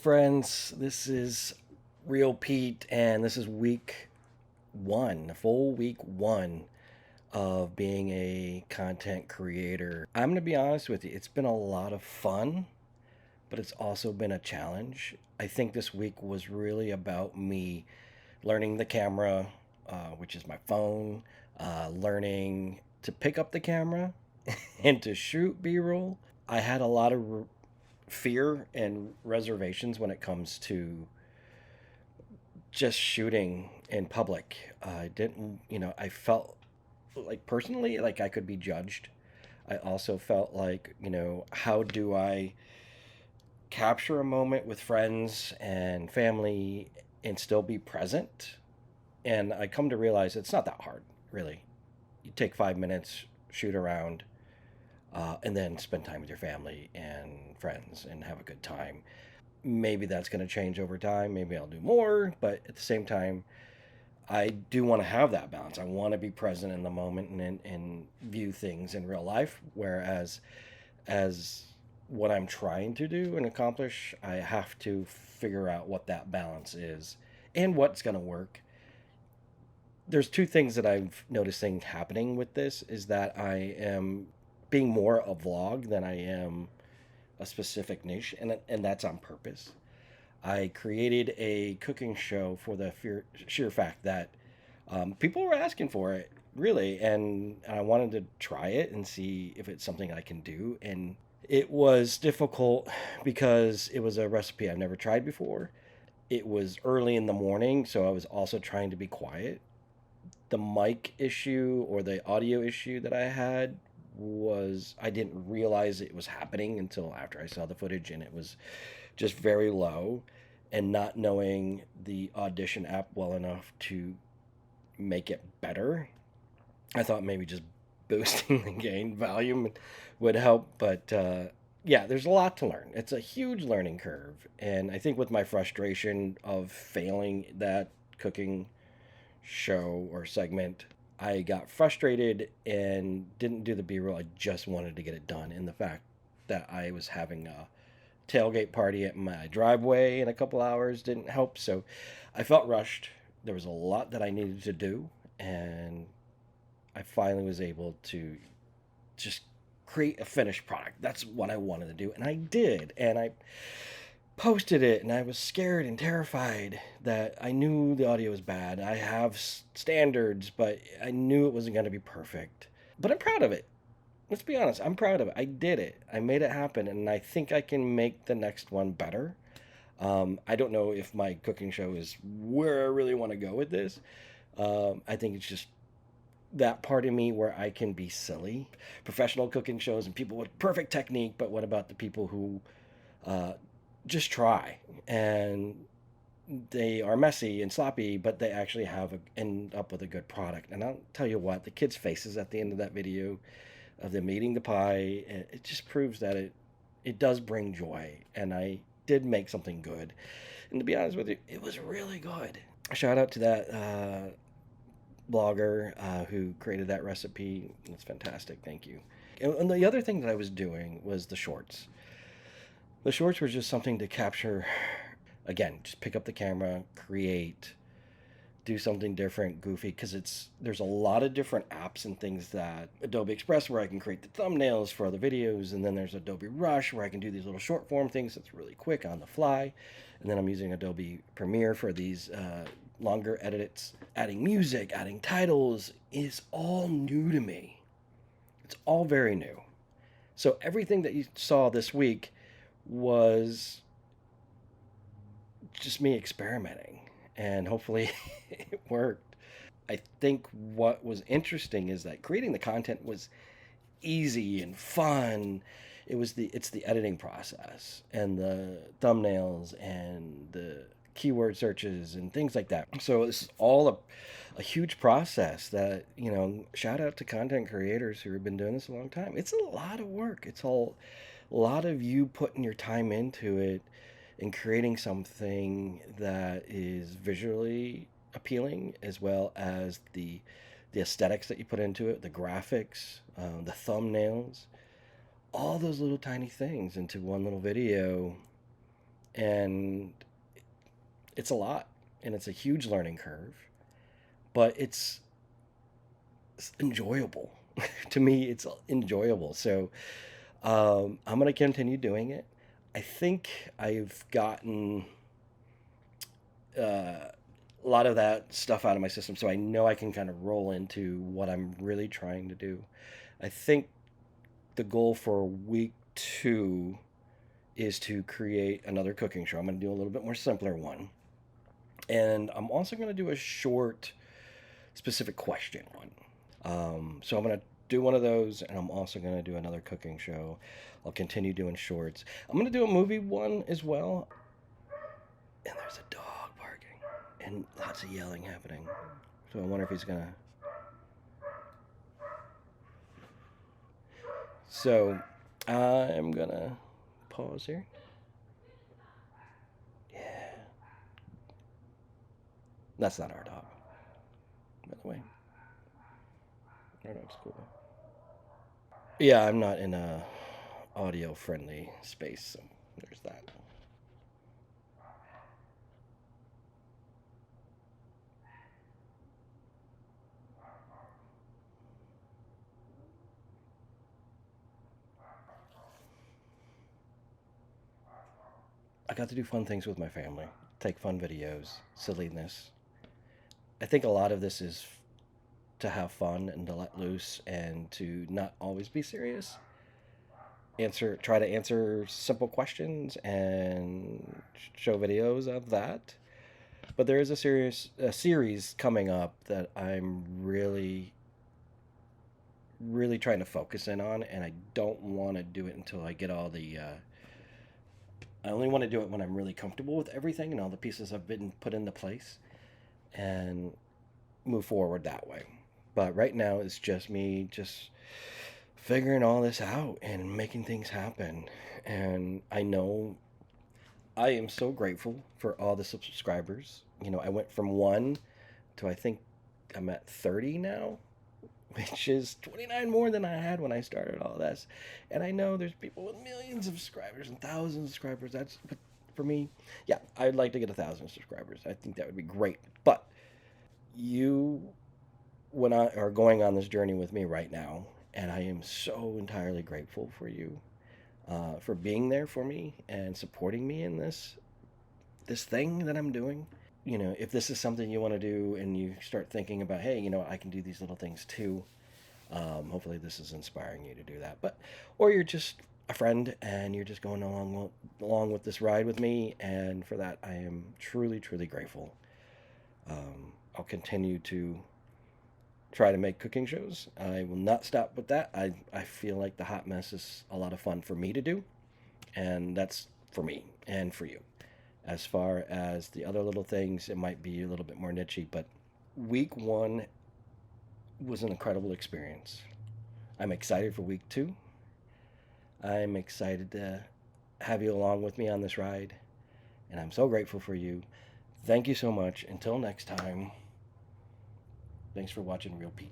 friends. This is Real Pete, and this is week one, full week one of being a content creator. I'm going to be honest with you, it's been a lot of fun, but it's also been a challenge. I think this week was really about me learning the camera, which is my phone, learning to pick up the camera and to shoot B roll. I had a lot of fear and reservations when it comes to just shooting in public. I didn't, I felt like personally like I could be judged. I also felt like, how do I capture a moment with friends and family and still be present? And I come to realize it's not that hard, really. You take 5 minutes, shoot around, and then spend time with your family and friends and have a good time. Maybe that's going to change over time. Maybe I'll do more, but at the same time, I do want to have that balance. I want to be present in the moment and view things in real life. Whereas, as what I'm trying to do and accomplish, I have to figure out what that balance is and what's going to work. There's two things that I've noticing happening with this is that I am being more a vlog than I am a specific niche, and that's on purpose. I created a cooking show for the sheer fact that people were asking for it, really, and I wanted to try it and see if it's something I can do. And it was difficult because it was a recipe I've never tried before. It was early in the morning, so I was also trying to be quiet. The mic issue or the audio issue that I had was I didn't realize it was happening until after I saw the footage, and it was just very low. And not knowing the Audition app well enough to make it better, I thought maybe just boosting the gain volume would help. But yeah, there's a lot to learn. It's a huge learning curve. And I think with my frustration of failing that cooking show or segment, I got frustrated and didn't do the B-roll. I just wanted to get it done. And the fact that I was having a tailgate party at my driveway in a couple hours didn't help. So I felt rushed. There was a lot that I needed to do. And I finally was able to just create a finished product. That's what I wanted to do. And I did. And I posted it, and I was scared and terrified that I knew the audio was bad. I have standards, but I knew it wasn't going to be perfect. But I'm proud of it. Let's be honest, I'm proud of it. I did it. I made it happen, and I think I can make the next one better. I don't know if my cooking show is where I really want to go with this. I think it's just that part of me where I can be silly. Professional cooking shows and people with perfect technique, but what about the people who just try and they are messy and sloppy, but they actually end up with a good product? And I'll tell you what, the kids' faces at the end of that video of them eating the pie, it just proves that it does bring joy. And I did make something good. And to be honest with you, it was really good. Shout out to that blogger who created that recipe. It's fantastic. Thank you. And the other thing that I was doing was the shorts. The shorts were just something to capture, again, just pick up the camera, create, do something different, goofy, because there's a lot of different apps and things that Adobe Express where I can create the thumbnails for other videos, and then there's Adobe Rush where I can do these little short form things that's really quick on the fly, and then I'm using Adobe Premiere for these longer edits. Adding music, adding titles is all new to me. It's all very new. So everything that you saw this week was just me experimenting, and hopefully it worked. I think what was interesting is that creating the content was easy and fun. It's the editing process and the thumbnails and the keyword searches and things like that. So this is all a huge process that, shout out to content creators who have been doing this a long time. It's a lot of work. It's a lot of you putting your time into it and creating something that is visually appealing, as well as the aesthetics that you put into it, the graphics, the thumbnails, all those little tiny things into one little video And it's a lot, and it's a huge learning curve, but it's enjoyable. To me, it's enjoyable. So I'm going to continue doing it. I think I've gotten a lot of that stuff out of my system, so I know I can kind of roll into what I'm really trying to do. I think the goal for week 2 is to create another cooking show. I'm going to do a little bit more simpler one. And I'm also going to do a short, specific question one. So I'm going to do one of those, and I'm also going to do another cooking show. I'll continue doing shorts. I'm going to do a movie one as well. And there's a dog barking and lots of yelling happening. So I wonder if he's going to... So I'm going to pause here. Yeah. That's not our dog, by the way. Our dog's cool. Yeah, I'm not in a audio friendly space, so there's that. I got to do fun things with my family, take fun videos, silliness. I think a lot of this is to have fun and to let loose and to not always be serious. Try to answer simple questions and show videos of that. But there is a series coming up that I'm really trying to focus in on, and I don't want to do it until I get all the I only want to do it when I'm really comfortable with everything and all the pieces have been put into place, and move forward that way. But right now it's just me figuring all this out and making things happen. And I know I am so grateful for all the subscribers. I went from 1 to, I think I'm at 30 now, which is 29 more than I had when I started all this. And I know there's people with millions of subscribers and thousands of subscribers. But for me, yeah, I'd like to get 1,000 subscribers. I think that would be great. But you are going on this journey with me right now, and I am so entirely grateful for you, for being there for me and supporting me in this thing that I'm doing. If this is something you want to do and you start thinking about, hey, I can do these little things too. Hopefully this is inspiring you to do that. Or you're just a friend and you're just going along with this ride with me, and for that I am truly, truly grateful. I'll continue to try to make cooking shows. I will not stop with that. I feel like the hot mess is a lot of fun for me to do, and that's for me and for you. As far as the other little things, it might be a little bit more nichey, but week 1 was an incredible experience. I'm excited for week 2. I'm excited to have you along with me on this ride, and I'm so grateful for you. Thank you so much. Until next time, thanks for watching Real Pete.